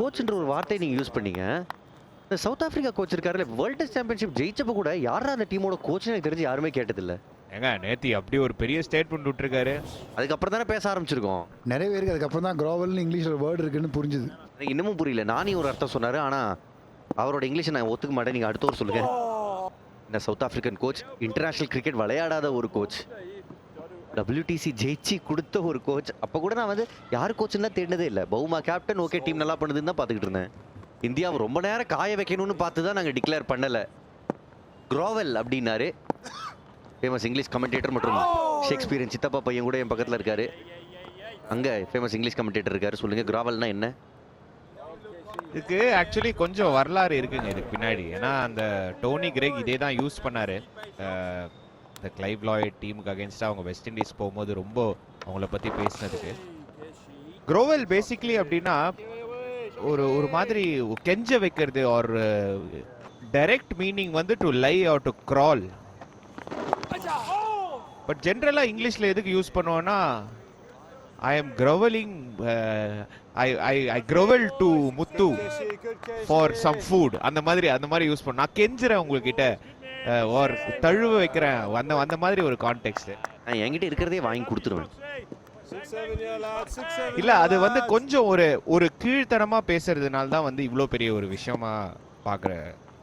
கோச்ன்ற ஒரு வார்த்தையை நீங்க யூஸ் பண்ணீங்க. இந்த சவுத் ஆப்பிரிக்கா கோச் இருக்காருல்ல, வேர்ல்ட் டெஸ்ட் சாம்பியன்ஷிப் ஜெயிச்சப்ப கூட யாரா அந்த டீமோட கோச்னு எனக்கு தெரிஞ்சு யாருமே கேட்டதில்ல. ஏங்க நேத்தி அப்படி ஒரு பெரிய ஸ்டேட்மெண்ட் விட்டுருக்காரு. அதுக்கப்புறம் தானே பேச ஆரம்பிச்சிருக்கோம். நிறைய பேருக்கு அதுக்கப்புறம் தான் க்ரோவல்னு இங்கிலீஷ்ல ஒரு வேர்டு இருக்குன்னு புரிஞ்சுது. எனக்கு இன்னமும் புரியல. நானே ஒரு அர்த்தம் சொன்னாரு. ஆனா அவரோட இங்கிலீஷை நான் ஒத்துக்க மாட்டேன். நீங்க அடுத்த ஒரு சொல்லுங்க. இந்த South African coach international cricket விளையாடாத ஒரு கோச், WTC ஜெயிச்சு கொடுத்த ஒரு கோச். அப்ப கூட நான் வந்து யார் கோச்னா தேடினதே இல்லை. பவுமா கேப்டன், ஓகே டீம் நல்லா பண்ணுதுன்னு தான் பார்த்துக்கிட்டு இருந்தேன். இந்தியாவை ரொம்ப நேரம் காய வைக்கணும்னு பார்த்து தான் நாங்கள் டிக்ளேர் பண்ணல. க்ரோவல் அப்படின்னாரு. ஃபேமஸ் இங்கிலீஷ் கமெண்டேட்டர் மற்றும் ஷேக்ஸ்பியரின் சித்தப்பா பையன் கூட என் பக்கத்தில் இருக்காரு. அங்கே ஃபேமஸ் இங்கிலீஷ் கமெண்டேட்டர் இருக்காரு. சொல்லுங்க, க்ரோவல்னா என்ன? இதுக்கு ஆக்சுவலி கொஞ்சம் வரலாறு இருக்குங்க இதுக்கு பின்னாடி. ஏன்னா அந்த டோனி கிரெக் இதே தான் யூஸ் பண்ணாரு. இந்த கிளைவ் லாய்ட் டீமுக்கு அகேன்ஸ்டாக அவங்க வெஸ்ட் இண்டீஸ் போகும்போது ரொம்ப அவங்கள பற்றி பேசினதுக்கு. க்ரோவல் பேசிக்லி அப்படின்னா ஒரு ஒரு மாதிரி கெஞ்ச வைக்கிறது. ஒரு டைரக்ட் மீனிங் வந்து to lie or to crawl. But ஜென்ரலாக இங்கிலீஷில் எதுக்கு யூஸ் பண்ணுவோன்னா, I am groveling, I grovel to Muthu for some food. அந்த மாதிரி யூஸ் பண்ண. நான் கெஞ்சுறேன் உங்ககிட்ட, ஒரு தழுவ வைக்கிறேன், அந்த மாதிரி ஒரு கான்டெக்ட். நான் என்கிட்ட இருக்கிறதே வாங்கி கொடுத்துருவேன். இல்ல அது வந்து கொஞ்சம் ஒரு கீழ்த்தனமா பேசுறதுனால தான் வந்து இவ்வளோ பெரிய ஒரு விஷயமா பார்க்குறேன்.